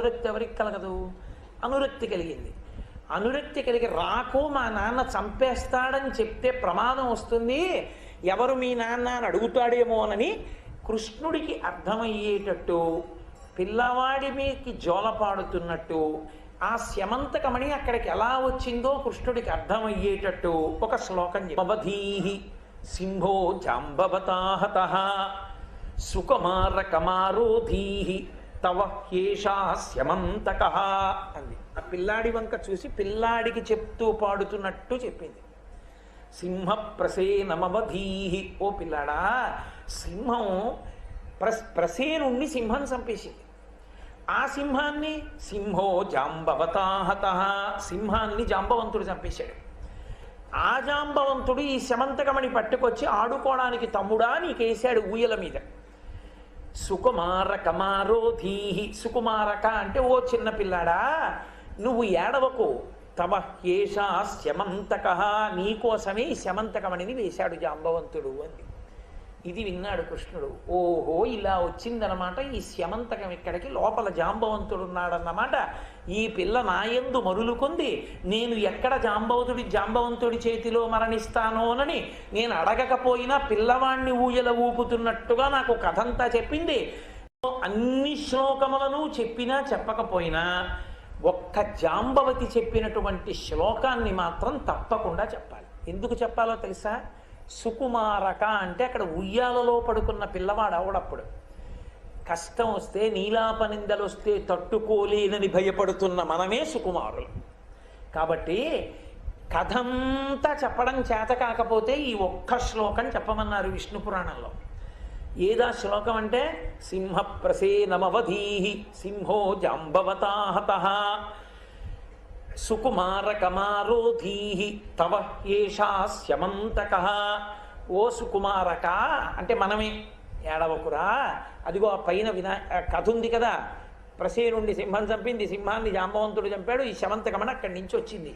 అనురక్తి ఎవరికి కలగదు? అనురక్తి కలిగింది. అనురక్తి కలిగి రాకు మా నాన్న చంపేస్తాడని చెప్తే ప్రమాదం వస్తుంది, ఎవరు మీ నాన్న అని అడుగుతాడేమోనని కృష్ణుడికి అర్థమయ్యేటట్టు పిల్లవాడి మీదకి జోలపాడుతున్నట్టు ఆ స్యమంతకమణి అక్కడికి ఎలా వచ్చిందో కృష్ణుడికి అర్థమయ్యేటట్టు ఒక శ్లోకం అవధీహి సింహో జాంబవతాహత సుకుమారకమారోధీహి తవ హ్యేషా స్యమంతక అంది. ఆ పిల్లాడి వంక చూసి పిల్లాడికి చెప్తూ పాడుతున్నట్టు చెప్పింది. సింహ ప్రసేనమవధీహి, ఓ పిల్లాడా, సింహం ప్రసేనుణ్ణి సింహం చంపేసింది. ఆ సింహాన్ని సింహో జాంబవతాహత, సింహాన్ని జాంబవంతుడు చంపేశాడు. ఆ జాంబవంతుడు ఈ శమంతకమణి పట్టుకొచ్చి ఆడుకోవడానికి తమ్ముడా నీకేశాడు ఊయల మీద. సుకుమారకమారోధీహి, సుకుమారక అంటే ఓ చిన్న పిల్లాడా నువ్వు ఏడవకు, తవ హ్యేషా శమంతక, నీకోసమే ఈ శమంతకమణిని వేశాడు జాంబవంతుడు అంది. ఇది విన్నాడు కృష్ణుడు. ఓహో ఇలా వచ్చిందనమాట ఈ శమంతకం, ఇక్కడికి లోపల జాంబవంతుడు ఉన్నాడన్నమాట. ఈ పిల్ల నాయందు మరులుకుంది, నేను ఎక్కడ జాంబవంతుడి చేతిలో మరణిస్తానోనని నేను అడగకపోయినా పిల్లవాణ్ణి ఊయల ఊపుతున్నట్టుగా నాకు కథంతా చెప్పింది. అన్ని శ్లోకములను చెప్పినా చెప్పకపోయినా ఒక్క జాంబవతి చెప్పినటువంటి శ్లోకాన్ని మాత్రం తప్పకుండా చెప్పాలి. ఎందుకు చెప్పాలో తెలుసా? సుకుమారక అంటే అక్కడ ఉయ్యాలలో పడుకున్న పిల్లవాడు అవడప్పుడు కష్టం వస్తే నీలాపనిందలు వస్తే తట్టుకోలేనని భయపడుతున్న మనమే సుకుమారులు. కాబట్టి కథంతా చెప్పడం చేత కాకపోతే ఈ ఒక్క శ్లోకం చెప్పమన్నారు విష్ణు పురాణంలో. ఏదా శ్లోకం అంటే సింహ ప్రసేనమవధీహి సింహో జాంబవతాహత సుకుమారకమారోధీహి తవ హ్యేషా శమంతక. ఓ సుకుమారక అంటే మనమే, ఏడవకురా, అదిగో ఆ పైన కథ ఉంది కదా, ప్రసేనుండి సింహం చంపింది, సింహాన్ని జాంబవంతుడు చంపాడు, ఈ శమంతకమని అక్కడి నుంచి వచ్చింది.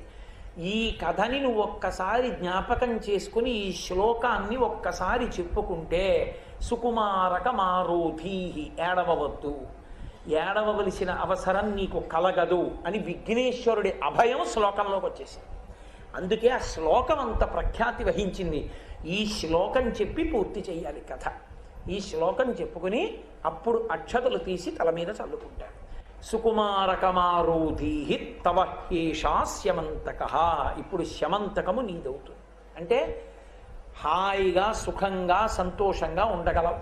ఈ కథని నువ్వు ఒక్కసారి జ్ఞాపకం చేసుకుని ఈ శ్లోకాన్ని ఒక్కసారి చెప్పుకుంటే సుకుమారకమారోధీహి, ఏడవవద్దు, ఏడవవలసిన అవసరం నీకు కలగదు అని విఘ్నేశ్వరుడి అభయం శ్లోకంలోకి వచ్చేసింది. అందుకే ఆ శ్లోకం అంత ప్రఖ్యాతి వహించింది. ఈ శ్లోకం చెప్పి పూర్తి చేయాలి కథ. ఈ శ్లోకం చెప్పుకుని అప్పుడు అక్షతలు తీసి తల మీద చల్లుకుంటాడు. సుకుమారకమారోధీహి తవ హ్యేషా శమంతక. ఇప్పుడు శమంతకము నీదవుతుంది. అంటే హాయిగా సుఖంగా సంతోషంగా ఉండగలవు.